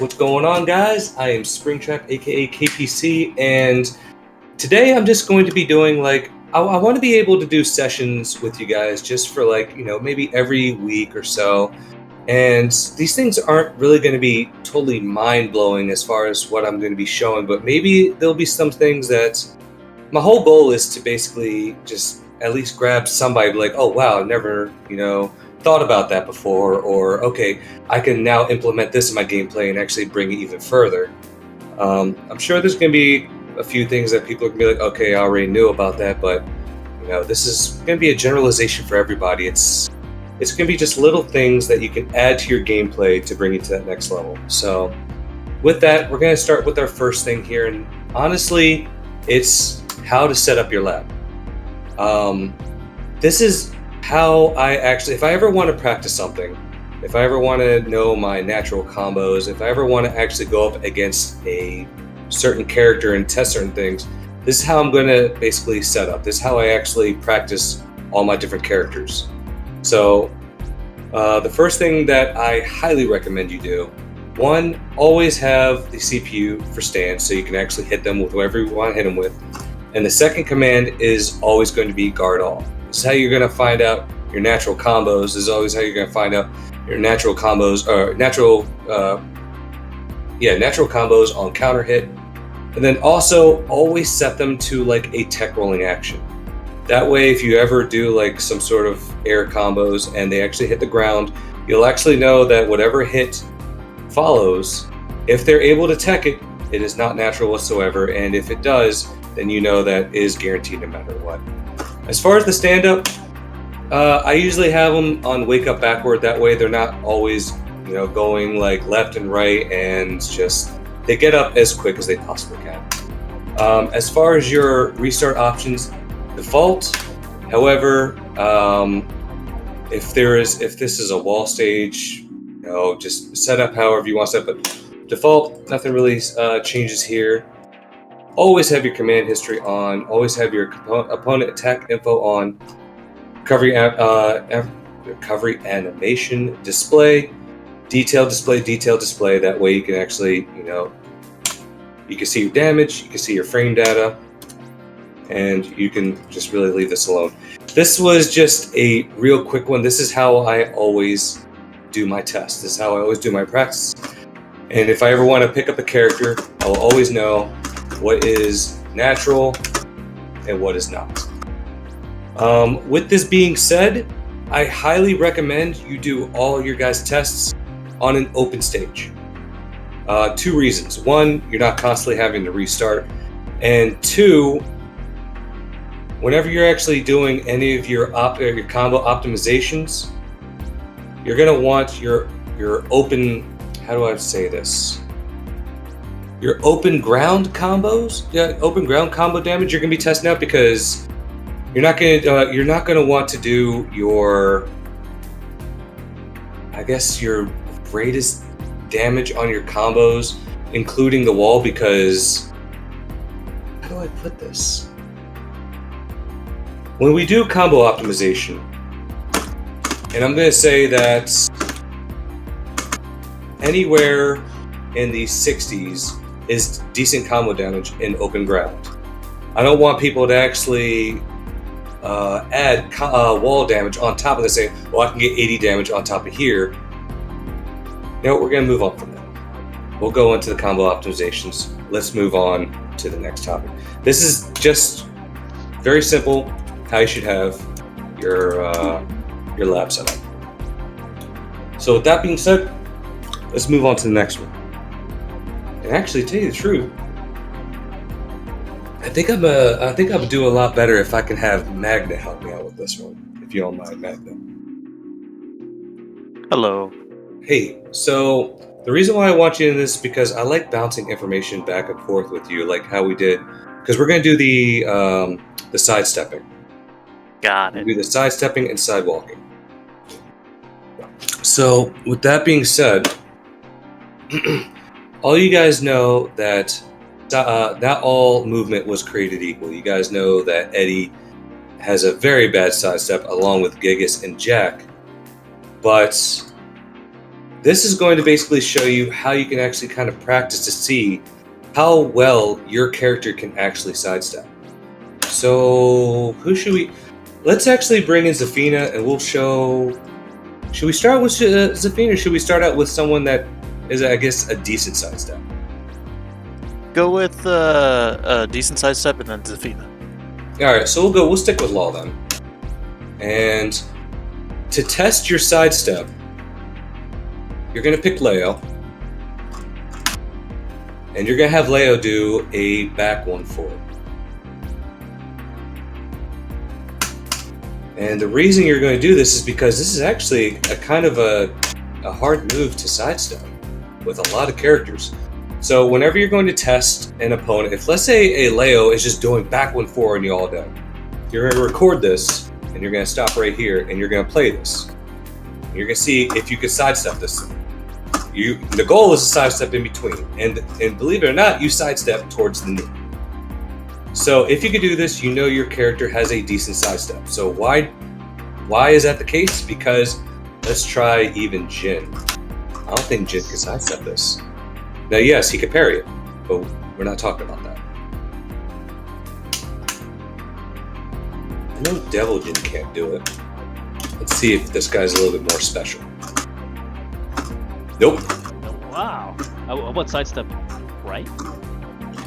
What's going on, guys? I am Springtrap, aka KPC, and today I'm just going to be doing I want to be able to do sessions with you guys just for maybe every week or so. And these things aren't really going to be totally mind blowing as far as what I'm going to be showing, but maybe there'll be some things that my whole goal is to basically just at least grab somebody like, oh wow, I never, thought about that before, or okay, I can now implement this in my gameplay and actually bring it even further. I'm sure there's going to be a few things that people are going to be like, okay, I already knew about that, but this is going to be a generalization for everybody. It's going to be just little things that you can add to your gameplay to bring you to that next level. So with that, we're going to start with our first thing here, and honestly, it's how to set up your lab. This is how I actually, if I ever want to practice something, if I ever want to know my natural combos, if I ever want to actually go up against a certain character and test certain things, this is how I'm going to basically set up. This is how I actually practice all my different characters. So the first thing that I highly recommend you do, one, always have the CPU for stands so you can actually hit them with whatever you want to hit them with. And the second command is always going to be guard all. This is how you're going to find out your natural combos. This is always how you're going to find out your natural combos, or natural combos on counter hit. And then also always set them to like a tech rolling action. That way, if you ever do like some sort of air combos and they actually hit the ground, you'll actually know that whatever hit follows, if they're able to tech it, it is not natural whatsoever. And if it does, then you know that is guaranteed no matter what. As far as the stand-up, I usually have them on wake up backward. That way they're not always, going like left and right, and just they get up as quick as they possibly can. As far as your restart options, default. However, if this is a wall stage, just set up however you want to set up. But default, nothing really changes here. Always have your command history on. Always have your opponent attack info on. Recovery animation display, detail display. That way you can actually, you can see your damage, you can see your frame data, and you can just really leave this alone. This was just a real quick one. This is how I always do my tests. This is how I always do my practice. And if I ever want to pick up a character, I'll always know what is natural and what is not. With this being said, I highly recommend you do all your guys' tests on an open stage. 2 reasons. 1, you're not constantly having to restart. And 2, whenever you're actually doing any of your combo optimizations, you're going to want your open, how do I say this? Your open ground combos, open ground combo damage, you're going to be testing out, because you're not going to want to do your greatest damage on your combos, including the wall, because how do I put this? When we do combo optimization, and I'm going to say that anywhere in the 60s is decent combo damage in open ground. I don't want people to actually add wall damage on top of this, saying, well, I can get 80 damage on top of here. We're going to move on from that. We'll go into the combo optimizations. Let's move on to the next topic. This is just very simple how you should have your lab set up. So with that being said, let's move on to the next one. And actually, to tell you the truth, I think I would do a lot better if I can have Magna help me out with this one, if you don't mind, Magna. Hello. Hey, so the reason why I want you in this is because I like bouncing information back and forth with you, like how we did, because we're going to do the sidestepping. Got it. We do the sidestepping and sidewalking. So with that being said, all you guys know that not all movement was created equal. You guys know that Eddie has a very bad sidestep along with Gigas and Jack. But this is going to basically show you how you can actually kind of practice to see how well your character can actually sidestep. So who should we... Let's actually bring in Zafina and we'll show... Should we start with Zafina or should we start out with someone that is, I guess, a decent sidestep? Go with a decent sidestep and then Zafina. Alright, so we'll stick with Law then. And to test your sidestep, you're going to pick Leo. And you're going to have Leo do a back 1 forward. And the reason you're going to do this is because this is actually a kind of a hard move to sidestep with a lot of characters. So whenever you're going to test an opponent, if let's say a Leo is just doing back 1 forward and you're all done, you're going to record this and you're going to stop right here and you're going to play this. You're going to see if you can sidestep this thing. The goal is to sidestep in between, and believe it or not, you sidestep towards the knee. So if you could do this, you know your character has a decent sidestep. So why is that the case? Because let's try even Jin. I don't think Jin can sidestep this. Now, yes, he could parry it, but we're not talking about that. I know Devil Jin can't do it. Let's see if this guy's a little bit more special. Nope. Wow. What sidestep? Right?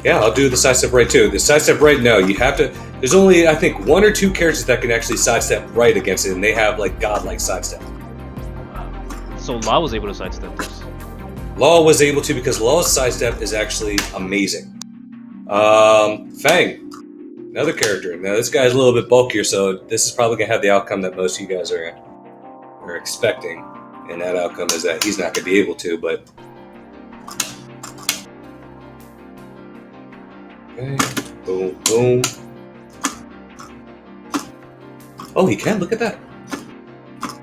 Yeah, I'll do the sidestep right too. The sidestep right, no, you have to. There's only, I think, 1 or 2 characters that can actually sidestep right against it, and they have like godlike sidestep. So Law was able to sidestep this. Law was able to because Law's sidestep is actually amazing. Fang, another character. Now this guy's a little bit bulkier, so this is probably gonna have the outcome that most of you guys are expecting, and that outcome is that he's not gonna be able to. But okay, boom, boom. Oh, he can. Look at that.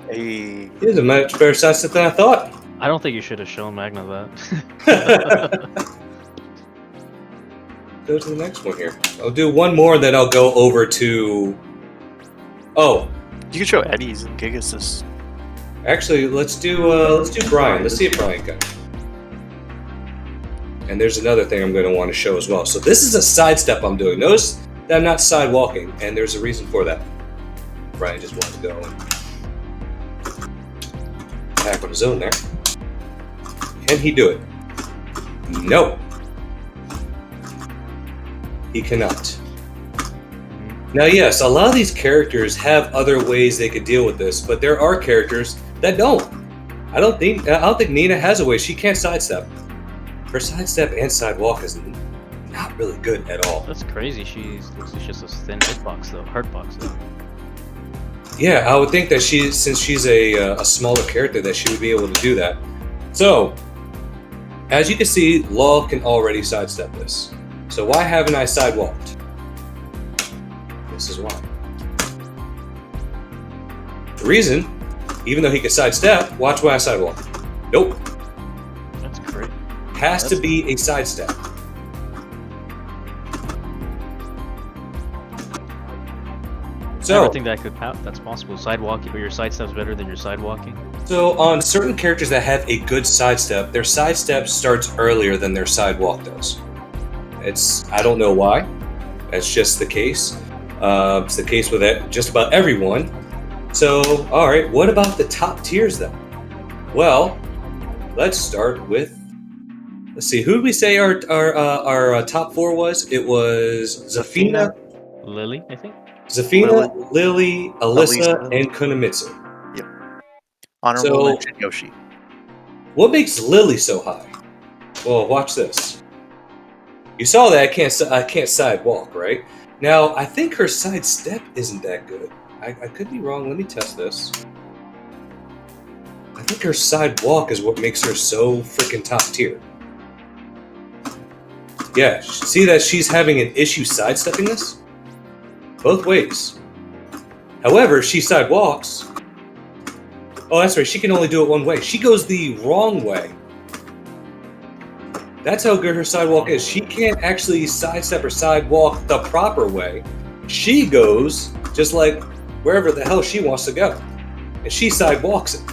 Hey. He has a much better sidestep than I thought. I don't think you should have shown Magna that. Go to the next one here. I'll do one more, then I'll go over to... Oh. You can show Eddie's and Gigas. Actually, let's do Brian. Let's see if Brian can. And there's another thing I'm going to want to show as well. So this is a sidestep I'm doing. Notice that I'm not sidewalking, and there's a reason for that. Brian just wanted to go and attack on his own there. Can he do it? No. He cannot. Now, yes, a lot of these characters have other ways they could deal with this, but there are characters that don't. I don't think Nina has a way. She can't sidestep. Her sidestep and sidewalk is not really good at all. That's crazy. She's just a thin hitbox though. Hurtbox though. Yeah, I would think that since she's a smaller character, that she would be able to do that. So, as you can see, Law can already sidestep this. So why haven't I sidewalked? This is why. The reason, even though he can sidestep, watch why I sidewalk. Nope. That's great. Has to be a sidestep. So, everything that's possible. Sidewalking, or your sidestep's better than your sidewalking. So on certain characters that have a good sidestep, their sidestep starts earlier than their sidewalk does. I don't know why. That's just the case. It's the case with just about everyone. So, all right, what about the top tiers then? Well, let's start with. Let's see. Who did we say our top 4 was? It was Zafina, Lily, I think. Zafina, Lily, Alyssa, and Kunomitsu. Yep. Honorable mention Yoshi. What makes Lily so high? Well, watch this. You saw that I can't sidewalk, right? Now, I think her sidestep isn't that good. I could be wrong. Let me test this. I think her sidewalk is what makes her so freaking top tier. Yeah, see that she's having an issue sidestepping this? Both ways. However, she sidewalks. Oh, that's right. She can only do it one way. She goes the wrong way. That's how good her sidewalk is. She can't actually sidestep or sidewalk the proper way. She goes just like wherever the hell she wants to go. And she sidewalks it.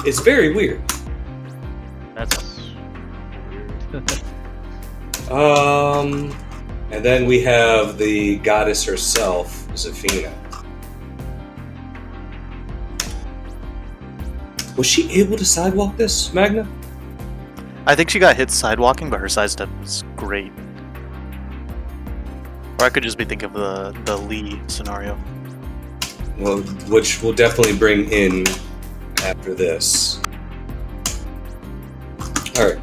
It's very weird. That's weird. And then we have the goddess herself, Zafina. Was she able to sidewalk this, Magna? I think she got hit sidewalking, but her sidestep was great. Or I could just be thinking of the Lee scenario. Well, which we'll definitely bring in after this. Alright.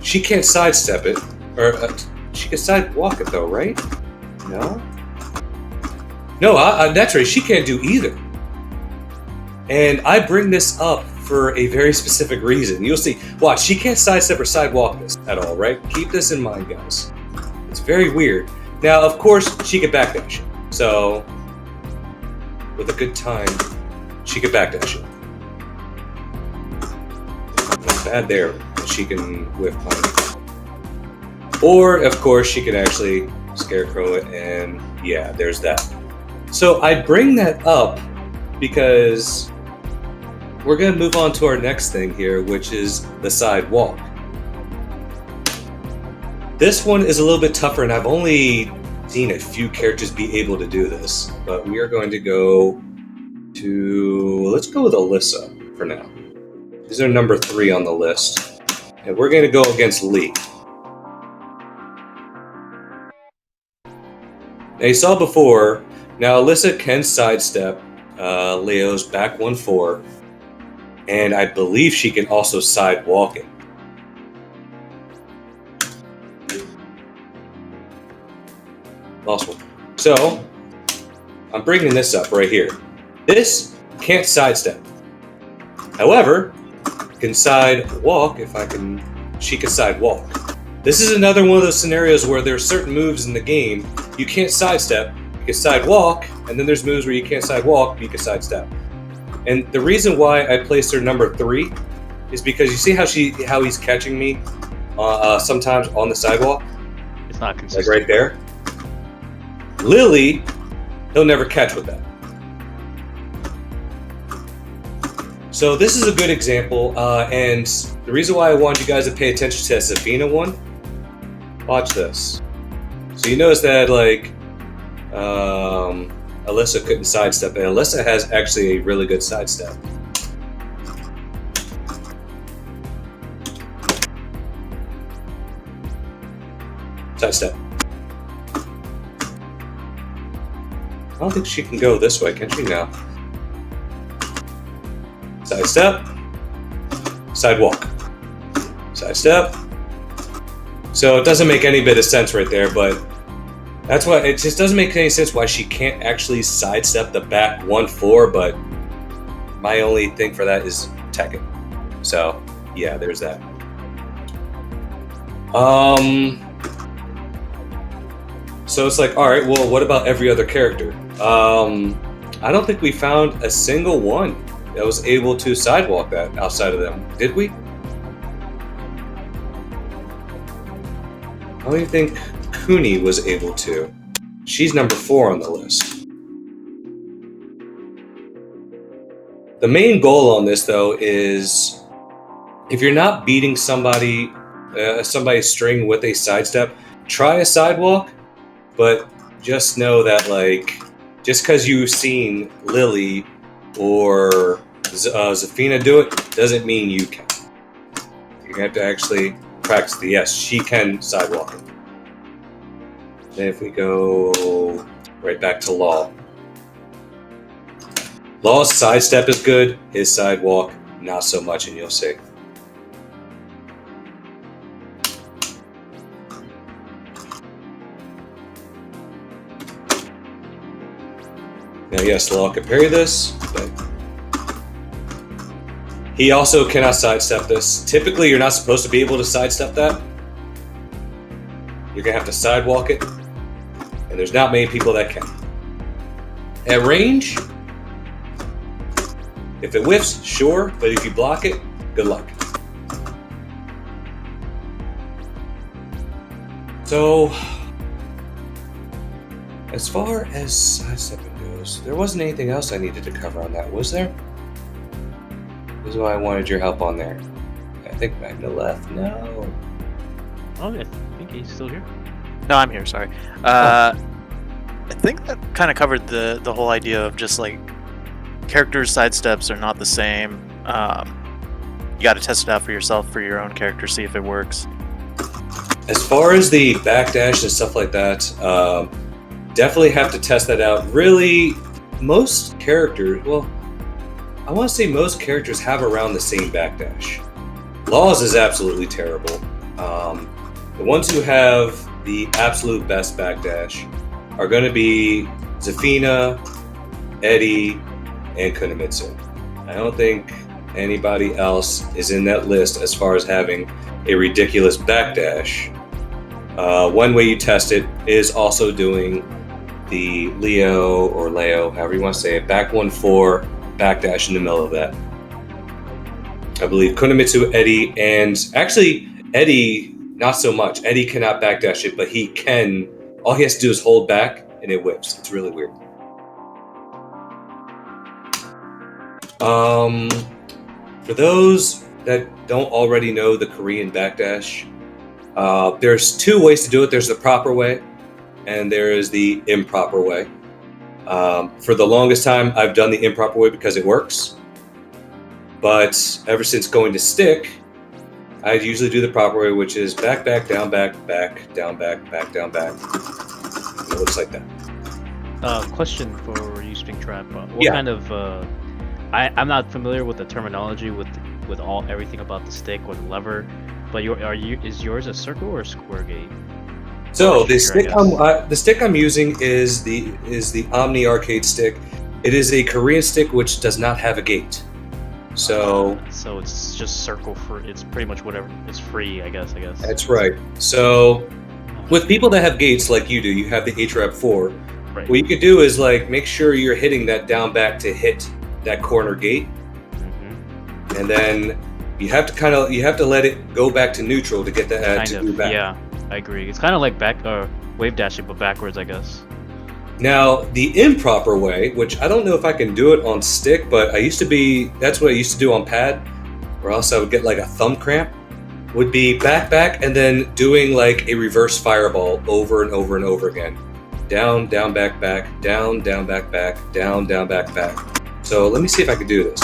She can't sidestep it. Or, she can sidewalk it though, right? No? No, that's right, she can't do either. And I bring this up for a very specific reason. You'll see. Watch, she can't sidestep or sidewalk this at all, right? Keep this in mind, guys. It's very weird. Now, of course, she could backdash it. So, with a good time, she could backdash it. Not bad there. She can whiff punch. Or, of course, she could actually scarecrow it, and yeah, there's that. So, I bring that up because we're going to move on to our next thing here, which is the sidewalk. This one is a little bit tougher, and I've only seen a few characters be able to do this. But we are going to go to... Let's go with Alyssa for now. These are number 3 on the list. And we're going to go against Lee. Now, you saw before, now Alyssa can sidestep Leo's back 1-4. And I believe she can also sidewalk it. Lost one. So, I'm bringing this up right here. This can't sidestep. However, can sidewalk if I can. She can sidewalk. This is another one of those scenarios where there are certain moves in the game you can't sidestep. You can sidewalk, and then there's moves where you can't sidewalk, but you can sidestep. And the reason why I placed her number 3 is because you see how he's catching me sometimes on the sidewalk? It's not consistent. Like right there. Lily, he'll never catch with that. So this is a good example, and the reason why I wanted you guys to pay attention to that Zafina one, watch this. So you notice that like Alyssa couldn't sidestep, and Alyssa has actually a really good sidestep. Sidestep. I don't think she can go this way, can she? No. Sidestep. Sidewalk. Sidestep. So it doesn't make any bit of sense right there, but that's why it just doesn't make any sense why she can't actually sidestep the back 1-4, but my only thing for that is Tekken. So yeah, there's that. So it's like, alright, well, what about every other character? I don't think we found a single one that was able to sidewalk that outside of them. Did we? I don't even think Kuni was able to. She's number 4 on the list. The main goal on this, though, is if you're not beating somebody's string with a sidestep, try a sidewalk, but just know that, like, just because you've seen Lily or Zafina do it, doesn't mean you can. You have to actually practice the yes, she can sidewalk it. Then if we go right back to Law. Law's sidestep is good, his sidewalk, not so much, and you'll see. Now, yes, Law can parry this, but he also cannot sidestep this. Typically, you're not supposed to be able to sidestep that. You're going to have to sidewalk it, and there's not many people that can. At range, if it whiffs, sure, but if you block it, good luck. So, as far as sidestepping goes, there wasn't anything else I needed to cover on that, was there? This is why I wanted your help on there. think Magna left. No. Oh, I think he's still here. No, I'm here. Sorry. I think that kind of covered the whole idea of just like characters' sidesteps are not the same. You got to test it out for yourself for your own character, see if it works. As far as the backdash and stuff like that, definitely have to test that out. Really, most characters, well, I want to say most characters have around the same backdash. Laws is absolutely terrible. The ones who have the absolute best backdash are going to be Zafina, Eddie, and Kunimitsu. I don't think anybody else is in that list as far as having a ridiculous backdash. One way you test it is also doing the Leo, however you want to say it, back 1-4, backdash in the middle of that. I believe Kunimitsu, Eddie, and actually Eddie, not so much. Eddie cannot backdash it, but he can. All he has to do is hold back, and it whips. It's really weird. For those that don't already know the Korean backdash, there's two ways to do it. There's the proper way, and there is the improper way. For the longest time, I've done the improper way because it works. But ever since going to stick, I usually do the proper way, which is back, back, down, back, back, down, back, back, down, back. And it looks like that. Question for you, Springtrap. What Yeah. kind of? I'm not familiar with the terminology with everything about the stick or the lever, but is yours a circle or a square gate? So Or the trigger, stick the stick I'm using is the Omni Arcade stick. It is a Korean stick which does not have a gate. So it's just circle for. It's pretty much whatever. It's free, I guess. that's right. So with people that have gates like you do, you have the HRAP 4. Right. What you could do is like make sure you're hitting that down back to hit that corner gate, and then you have to let it go back to neutral to get that to do back. Yeah, I agree. It's kind of like wave dashing, but backwards, I guess. Now, the improper way, which I don't know if I can do it on stick, but that's what I used to do on pad, or else I would get like a thumb cramp, would be back, and then doing like a reverse fireball over and over and over again. Down, back, down, back, down, back. So let me see if I can do this.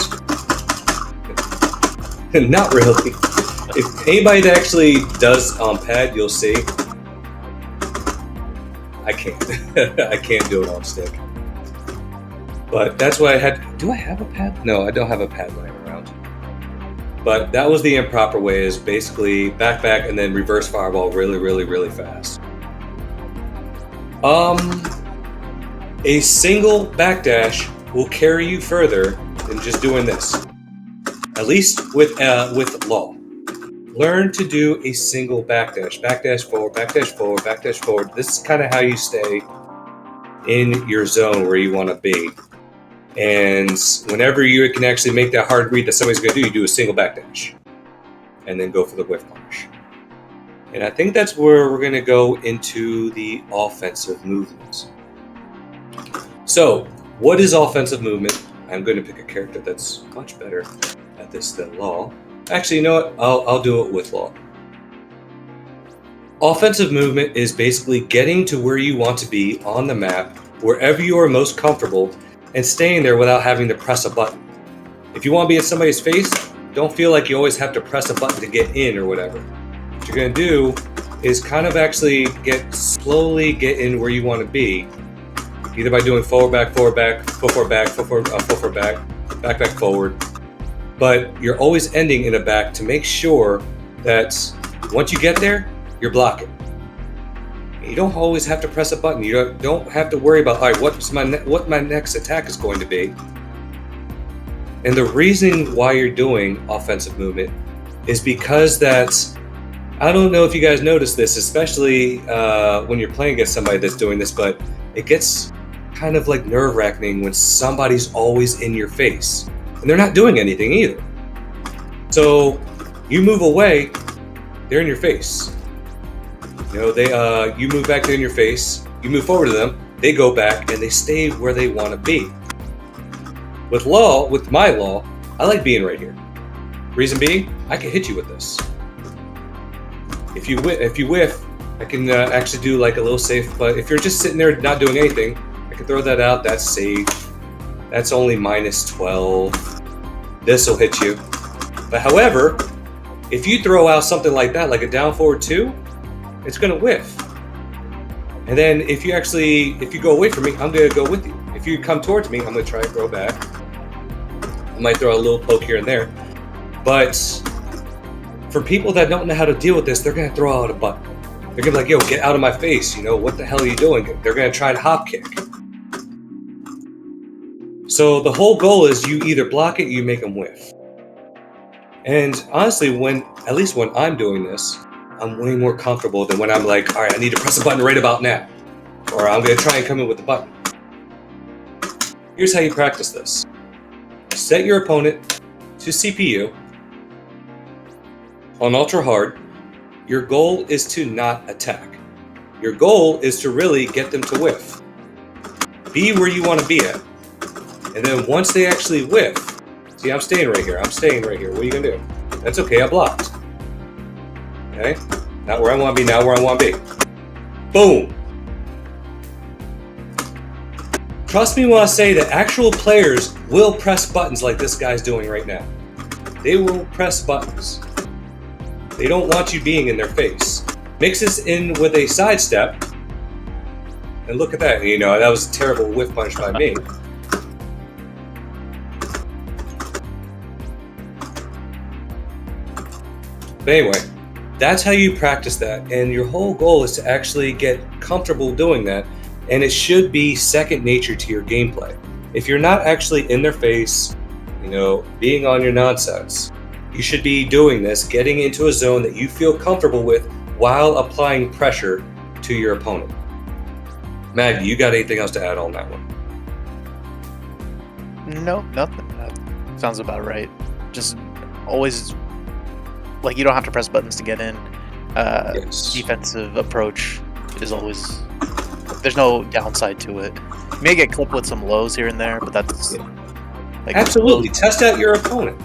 Not really. If anybody that actually does on pad, you'll see. I can't. I can't do it on stick. But that's why I had. Do I have a pad? No, I don't have a pad lying around. But that was the improper way. Is basically back, and then reverse fireball really, really, really fast. A single backdash will carry you further than just doing this. At least with law. Learn to do a single backdash. Backdash forward, backdash forward. This is kind of how you stay in your zone where you want to be. And whenever you can actually make that hard read that somebody's going to do, you do a single backdash. And then go for the whiff punish. And I think that's where we're going to go into the offensive movements. So, what is offensive movement? I'm going to pick a character that's much better at this than Law. Actually, you know what? I'll do it with Law. Offensive movement is basically getting to where you want to be on the map, wherever you are most comfortable, and staying there without having to press a button. If you want to be in somebody's face, don't feel like you always have to press a button to get in or whatever. What you're going to do is kind of actually slowly get in where you want to be, either by doing forward, back, foot forward, back, back, forward. But you're always ending in a back to make sure that once you get there, you're blocking. You don't always have to press a button. You don't have to worry about, all right, what my next attack is going to be. And the reason why you're doing offensive movement is because I don't know if you guys notice this, especially when you're playing against somebody that's doing this, but it gets kind of like nerve-wracking when somebody's always in your face. And they're not doing anything either. So you move away, they're in your face. You know, you move back, they're in your face. You move forward to them, they go back, and they stay where they want to be. With my law, I like being right here. Reason being, I can hit you with this. If you whiff, I can actually do like a little safe. But if you're just sitting there not doing anything, I can throw that out. That's safe. That's only -12. This will hit you. But however, if you throw out something like that, like a down forward 2, it's going to whiff. And then if you go away from me, I'm going to go with you. If you come towards me, I'm going to try to throw back. I might throw a little poke here and there. But for people that don't know how to deal with this, they're going to throw out a button. They're going to be like, yo, get out of my face. You know, what the hell are you doing? They're going to try to hop kick. So the whole goal is you either block it or you make them whiff. And honestly, at least when I'm doing this, I'm way more comfortable than when I'm like, all right, I need to press a button right about now. Or I'm going to try and come in with the button. Here's how you practice this. Set your opponent to CPU. On ultra hard, your goal is to not attack. Your goal is to really get them to whiff. Be where you want to be at. And then once they actually whiff, see, I'm staying right here. What are you going to do? That's okay, I blocked. Okay? Not where I want to be, now where I want to be. Boom! Trust me when I say that actual players will press buttons like this guy's doing right now. They will press buttons. They don't want you being in their face. Mix this in with a sidestep. And look at that. You know, that was a terrible whiff punch by me. But anyway, that's how you practice that. And your whole goal is to actually get comfortable doing that. And it should be second nature to your gameplay. If you're not actually in their face, you know, being on your nonsense, you should be doing this, getting into a zone that you feel comfortable with while applying pressure to your opponent. Maggie, you got anything else to add on that one? No, nothing. That sounds about right. Just always, like, you don't have to press buttons to get in. Yes. Defensive approach is always, there's no downside to it. You may get clipped with some lows here and there, but that's like, absolutely. Test out your opponent.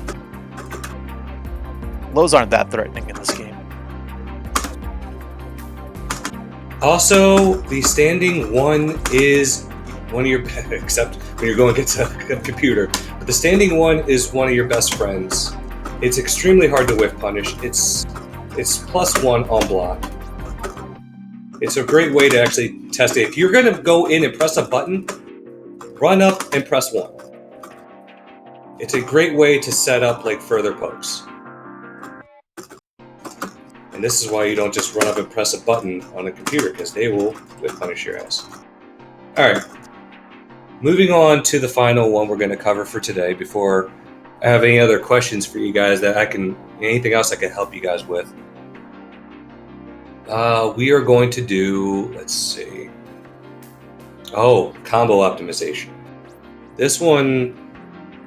Lows aren't that threatening in this game. Also, the standing 1 is one of your except when you're going into a computer. But the standing 1 is one of your best friends. It's extremely hard to whiff punish. It's +1 on block. It's a great way to actually test it. If you're going to go in and press a button, run up and press 1. It's a great way to set up like further pokes. And this is why you don't just run up and press a button on a computer, because they will whiff punish your ass. Alright, moving on to the final one we're going to cover for today before I have any other questions for you guys that anything else I can help you guys with. We are going to do, let's see. Oh, combo optimization. This one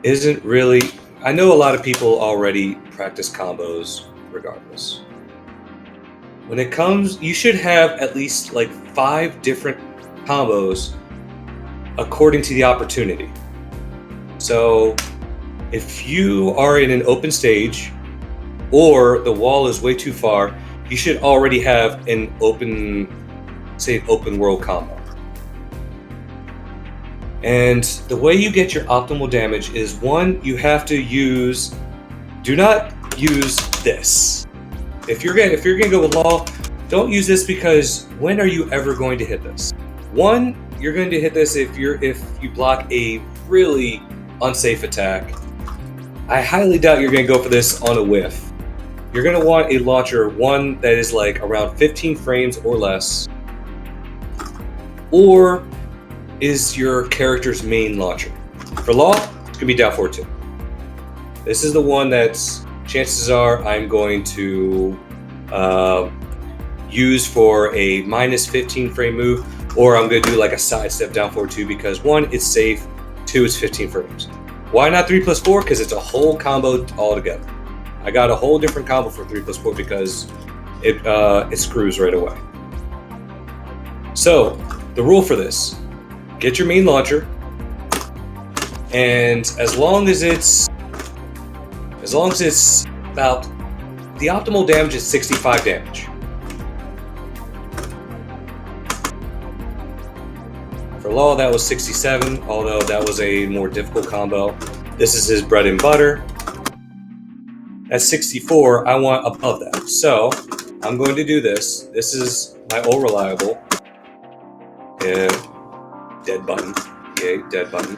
isn't really, I know a lot of people already practice combos regardless. When it comes, you should have at least like 5 different combos according to the opportunity. So if you are in an open stage or the wall is way too far, you should already have an open world combo. And the way you get your optimal damage is, one, you have to do not use this. If you're gonna go with law, don't use this, because when are you ever going to hit this? One, you're going to hit this if you block a really unsafe attack. I highly doubt you're going to go for this on a whiff. You're going to want a launcher, one that is like around 15 frames or less, or is your character's main launcher. For law, it's going to be down forward 2. This is the one that's, chances are I'm going to use for a -15 frame move, or I'm going to do like a sidestep down forward 2, because 1, it's safe, 2, it's 15 frames. Why not 3+4? Because it's a whole combo altogether. I got a whole different combo for 3+4 because it screws right away. So the rule for this: get your main launcher, and as long as it's about the optimal damage is 65 damage. For Law, that was 67, although that was a more difficult combo. This is his bread and butter. At 64, I want above that. So, I'm going to do this. This is my old reliable. Dead button. Yay, dead button.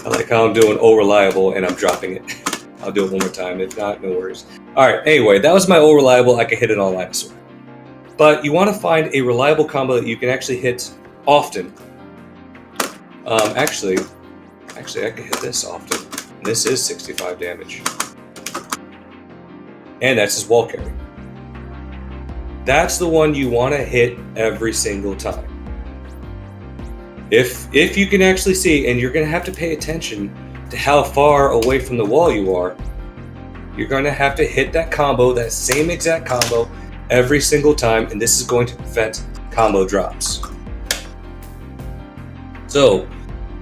I like how I'm doing old reliable and I'm dropping it. I'll do it one more time. If not, no worries. Alright, anyway, that was my old reliable. I can hit it on Dinosaur. But you want to find a reliable combo that you can actually hit often. Actually, I can hit this often. And this is 65 damage. And that's his wall carry. That's the one you want to hit every single time. If you can actually see, and you're going to have to pay attention to how far away from the wall you are, you're going to have to hit that combo, that same exact combo, every single time, and this is going to prevent combo drops. So,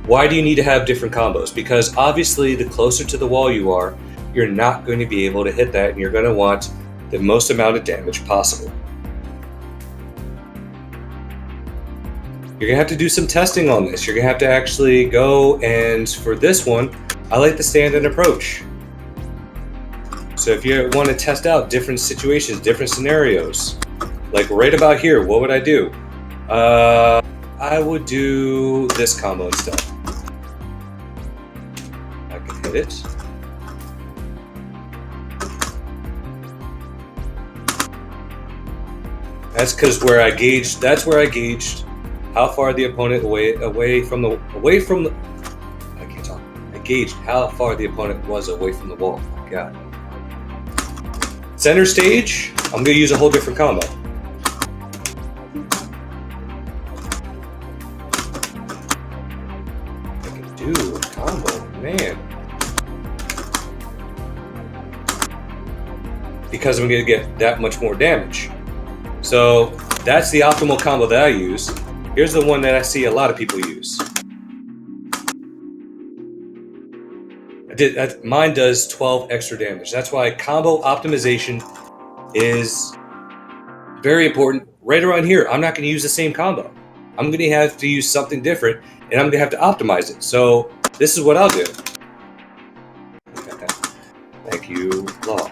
why do you need to have different combos? Because obviously, the closer to the wall you are, you're not going to be able to hit that, and you're going to want the most amount of damage possible. You're going to have to do some testing on this. You're going to have to actually go, and for this one, I like the stand-and approach. So if you want to test out different situations, different scenarios, like right about here, what would I do? I would do this combo instead. I can hit it. That's because where I gauged. That's where I gauged how far the opponent away from the. I can't talk. I gauged how far the opponent was away from the wall. Oh my God. Center stage. I'm gonna use a whole different combo. I can do a combo, man. Because I'm gonna get that much more damage. So that's the optimal combo that I use. Here's the one that I see a lot of people use. Mine does 12 extra damage. That's why combo optimization is very important. Right around here, I'm not going to use the same combo. I'm going to have to use something different, and I'm going to have to optimize it. So this is what I'll do. Thank you, Law.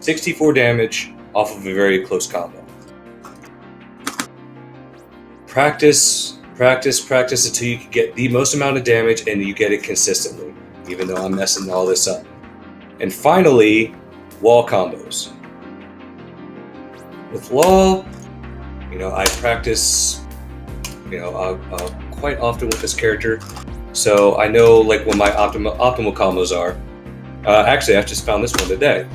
$64 damage off of a very close combo. Practice until you can get the most amount of damage and you get it consistently, even though I'm messing all this up. And finally, wall combos. With Law, I practice, quite often with this character, so I know like what my optimal combos are. Actually, I just found this one today.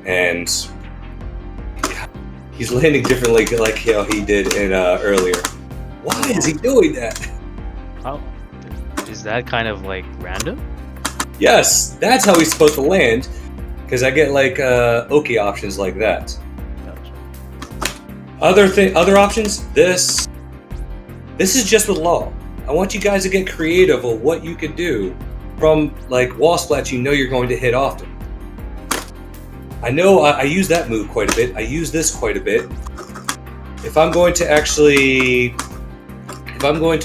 And he's landing differently like how he did in earlier. Why is he doing that? Oh, is that kind of like random? Yes, that's how he's supposed to land. Because I get like Oki options like that. Gotcha. Other options. This is just with Law. I want you guys to get creative of what you can do from like wall splats. You're going to hit often. I know I use that move quite a bit. I use this quite a bit. If I'm going to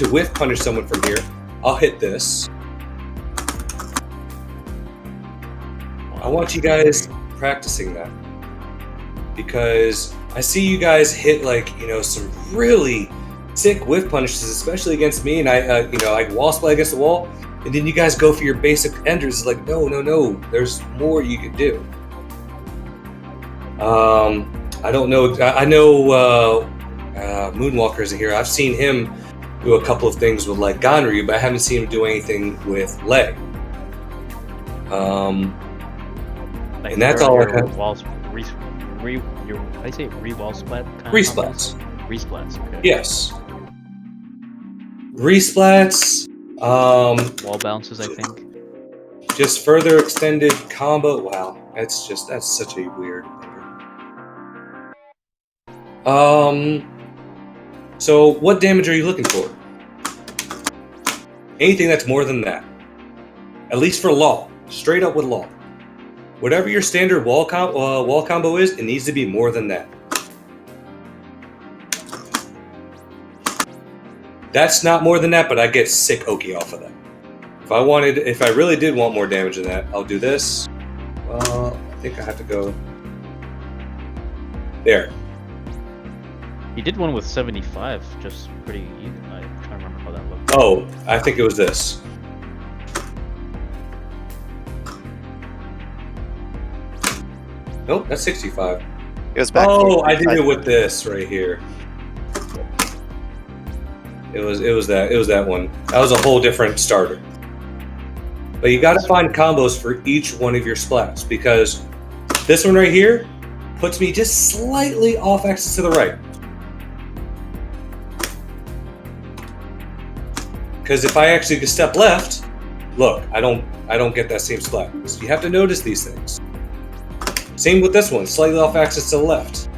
whiff punish someone from here, I'll hit this. I want you guys practicing that. Because I see you guys hit like, some really sick whiff punishes, especially against me, and I wall splat against the wall, and then you guys go for your basic enders. It's like, no, there's more you can do. I don't know. I know Moonwalker's in here. I've seen him do a couple of things with like Ganryu, but I haven't seen him do anything with Lei. Like and that's all I have. I say re-wall splat? Resplats. Resplats, okay. Yes. Resplats. Wall bounces, I think. Just further extended combo. Wow, that's such a weird. So what damage are you looking for? Anything that's more than that. At least for law. Straight up with law. Whatever your standard wall combo is, it needs to be more than that. That's not more than that, but I get sick Oki off of that. If I really did want more damage than that, I'll do this. I think I have to go there. You did one with 75, just pretty even. I'm trying to remember how that looked. Oh, I think it was this. Nope, that's 65. It was back. Oh, I did it with this right here. It was that one. That was a whole different starter. But you got to find combos for each one of your splats, because this one right here puts me just slightly off axis to the right. Because if I actually step left, look, I don't get that same splat. So you have to notice these things. Same with this one, slightly off axis to the left.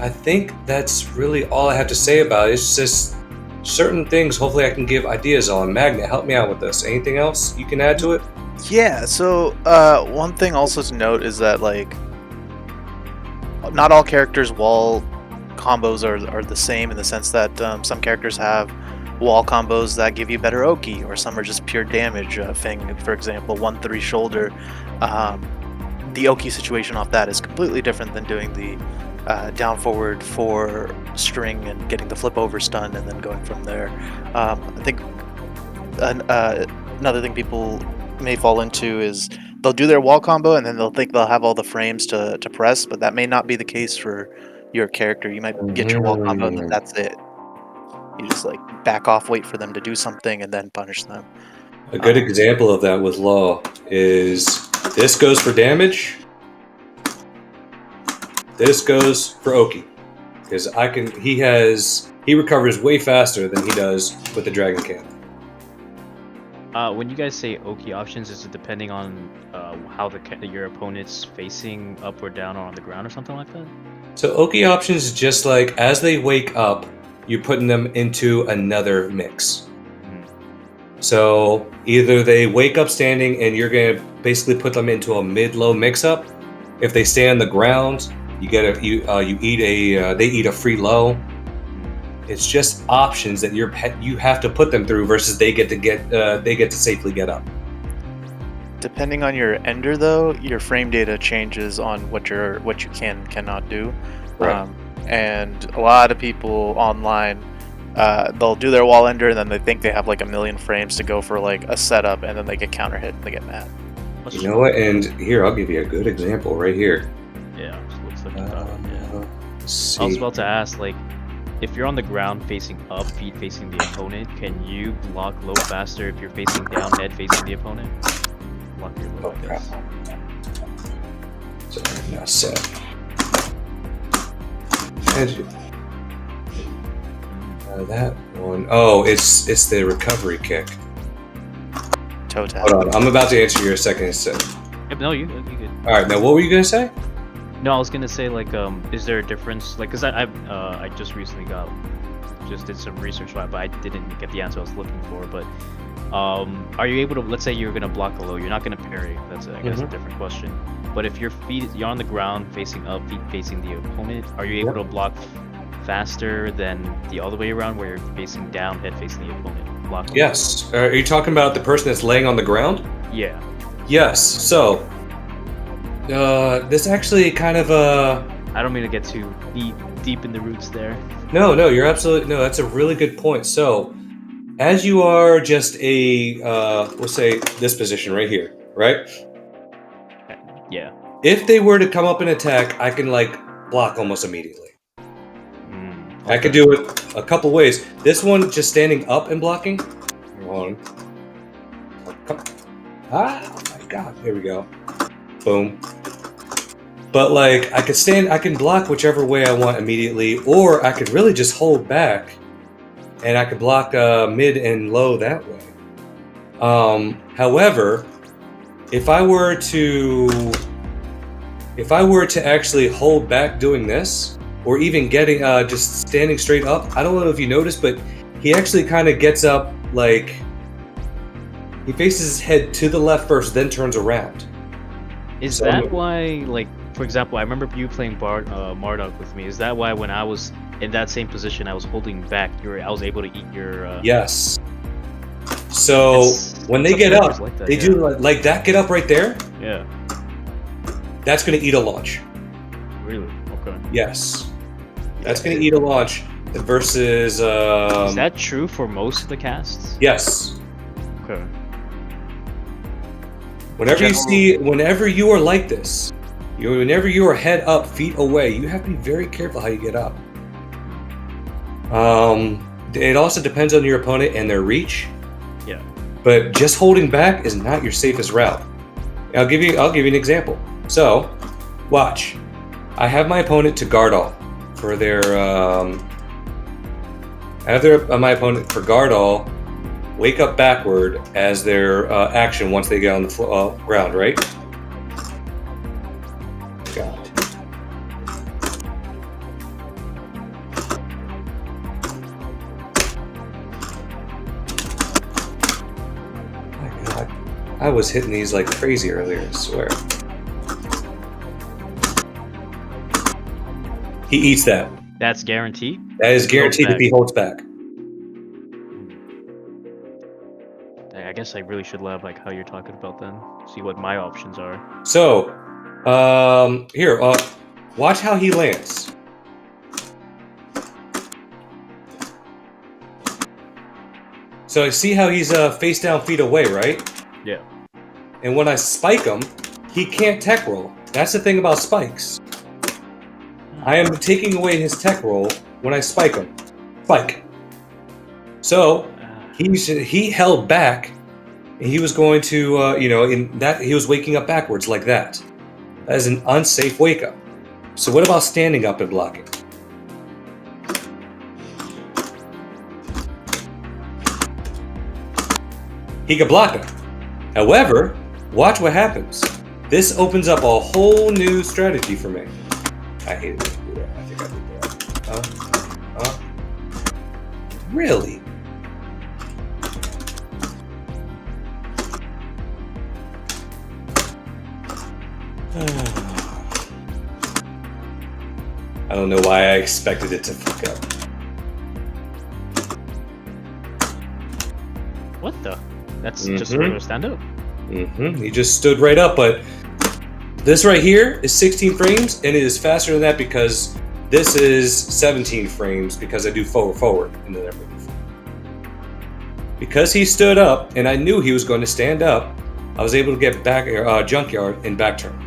I think that's really all I have to say about it. It's just certain things hopefully I can give ideas on. Magnet, help me out with this. Anything else you can add to it? Yeah, so one thing also to note is that, like, not all characters' wall combos are the same, in the sense that some characters have wall combos that give you better Oki, or some are just pure damage. Fang, for example, 1-3 shoulder. The Oki situation off that is completely different than doing the down forward for string and getting the flip over stun and then going from there. I think another thing people may fall into is they'll do their wall combo and then they'll think they'll have all the frames to press, but that may not be the case for your character. You might get your wall combo and then that's it. You just like back off, wait for them to do something, and then punish them. A good example of that with Law is this goes for damage. This goes for Oki, because he recovers way faster than he does with the Dragon Cannon. When you guys say Oki options, is it depending on how your opponent's facing up or down or on the ground or something like that? So Oki options is just like as they wake up, you're putting them into another mix. So either they wake up standing and you're gonna basically put them into a mid-low mix-up. If they stay on the ground, they eat a free low. It's just options that you have to put them through versus they get to safely get up. Depending on your ender, though, your frame data changes on what you cannot do. Right. And a lot of people online, they'll do their wall ender and then they think they have like a million frames to go for like a setup, and then they get counter hit and they get mad. You know what? And here, I'll give you a good example right here. Yeah, looks like yeah. See. I was about to ask, like, if you're on the ground facing up, feet facing the opponent, can you block low faster if you're facing down, head facing the opponent? Block your low, I guess. So now set. That one. Oh, it's the recovery kick. Toe tap. Hold on, I'm about to answer your second set. Yep, no, you good. All right, now what were you gonna say? No, I was gonna say, like, is there a difference? Like, cause I just recently did some research on it, but I didn't get the answer I was looking for. But are you able to? Let's say you're gonna block a low, you're not gonna parry. That's I guess a different question. But if you're on the ground facing up, feet facing the opponent, are you able to block faster than the other way around, where you're facing down, head facing the opponent? Block. Yes. Are you talking about the person that's laying on the ground? Yeah. Yes. So. This actually kind of I don't mean to get too deep in the roots there. No, you're absolutely no. That's a really good point. So, as you are just a we'll say this position right here, right? Yeah. If they were to come up and attack, I can like block almost immediately. Okay. I could do it a couple ways. This one, just standing up and blocking. Hold on. Oh my God! Here we go. Boom. But like I can block whichever way I want immediately, or I could really just hold back and I could block mid and low that way. However, if I were to actually hold back doing this, or even getting just standing straight up, I don't know if you noticed, but he actually kind of gets up, like he faces his head to the left first, then turns around. Is So- that why, like, for example, I remember you playing Marduk with me. Is that why when I was in that same position, I was holding back, I was able to eat your... Yes. So It's- when they some get characters up, like that, they yeah. do like that. Get up right there. Yeah, That's going to eat a launch. really? Okay. Yes, that's going to eat a launch. Versus. Is that true for most of the casts? Yes. Okay. Whenever you are like this, whenever you are head up, feet away, you have to be very careful how you get up. It also depends on your opponent and their reach. Yeah. But just holding back is not your safest route. I'll give you an example. So, watch. I have my opponent to guard all for their. My opponent for guard all, wake up backward as their action once they get on the ground, right? God. My God. I was hitting these like crazy earlier, I swear. He eats that. That's guaranteed? That is guaranteed Holds if he holds back. I guess I really should love like how you're talking about then. See what my options are. So, here, watch how he lands. So I see how he's face down, feet away, right? Yeah. And when I spike him, he can't tech roll. That's the thing about spikes. I am taking away his tech roll when I spike him. Spike. So he held back, and he was going to, in that he was waking up backwards like that. That is an unsafe wake up. So what about standing up and blocking? He could block him. However, watch what happens. This opens up a whole new strategy for me. I hate it when I do that. I think I did that. Really? I don't know why I expected it to fuck up. What the? That's just a regular stand-up. He just stood right up, but this right here is 16 frames, and it is faster than that because this is 17 frames because I do forward and then everything. Because he stood up, and I knew he was going to stand up, I was able to get back junkyard and back turn.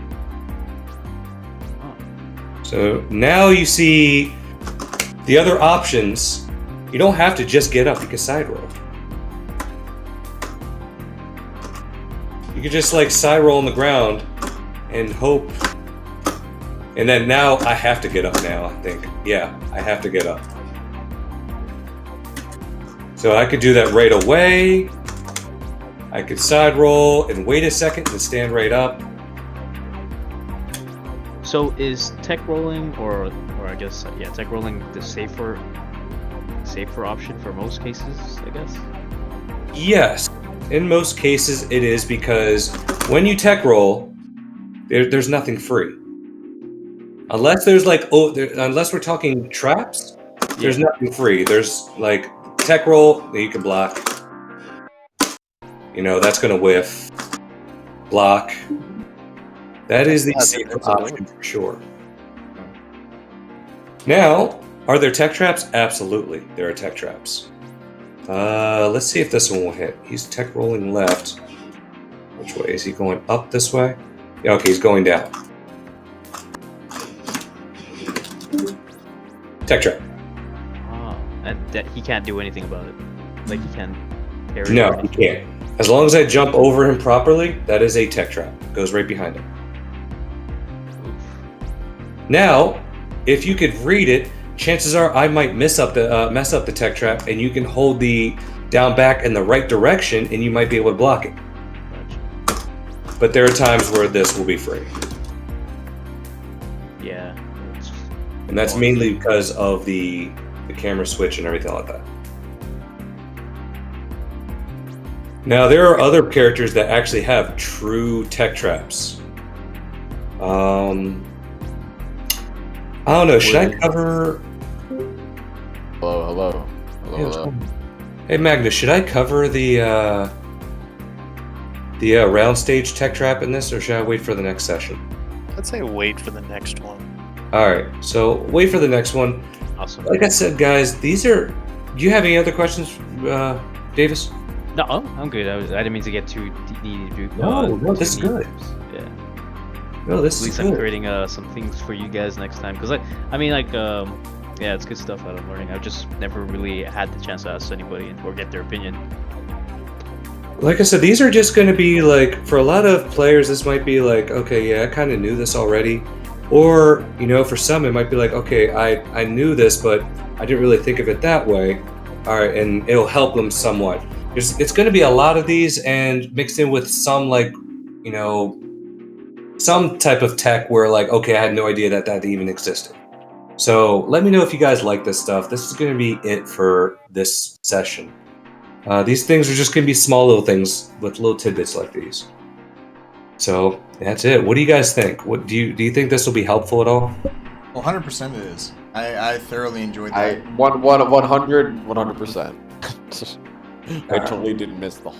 So now you see the other options. You don't have to just get up; you can side roll. You can just like side roll on the ground and hope. And then now I have to get up now, I think. Yeah, I have to get up. So I could do that right away. I could side roll and wait a second and stand right up. So is tech rolling or I guess tech rolling the safer option for most cases, I guess? Yes, in most cases it is because when you tech roll, there's nothing free. Unless there's like unless we're talking traps, there's nothing free. There's like tech roll that you can block. You know, that's gonna whiff. Block. That is the safer option for sure. Now, are there tech traps? Absolutely, there are tech traps. Let's see if this one will hit. He's tech rolling left. Which way? Is he going up this way? Yeah, okay, he's going down. Tech trap. Oh, and that he can't do anything about it. Like he can't parry. No, or he anything. can't. As long as I jump over him properly, that is a tech trap. Goes right behind him. Now, if you could read it, chances are I might mess up the tech trap, and you can hold the down back in the right direction, and you might be able to block it. Gotcha. but there are times where this will be free. Yeah. And that's mainly because of the camera switch and everything like that. Now, there are other characters that actually have true tech traps. I don't know. Should I cover? Hello. Hey, Magnus, should I cover the round stage tech trap in this, or should I wait for the next session? I'd say wait for the next one. All right, so wait for the next one. Awesome. Like I said, guys, these are. Do you have any other questions, Davis? No, I'm good. I didn't mean to get too deep. No, this is good. Yeah. No, this At is least I'm good. creating some things for you guys next time. Because yeah, it's good stuff that I'm learning. I've just never really had the chance to ask anybody or get their opinion. Like I said, these are just going to be like, for a lot of players, this might be like, okay, yeah, I kind of knew this already. Or, for some, it might be like, okay, I knew this, but I didn't really think of it that way. All right, and it'll help them somewhat. It's going to be a lot of these, and mixed in with some, like, some type of tech where, like, okay, I had no idea that even existed. So let me know if you guys like this stuff. This is going to be it for this session. These things are just going to be small little things with little tidbits like these. So that's it. What do you guys think? What do you think this will be helpful at all? 100% it is. I thoroughly enjoyed that. 100%. I totally didn't miss the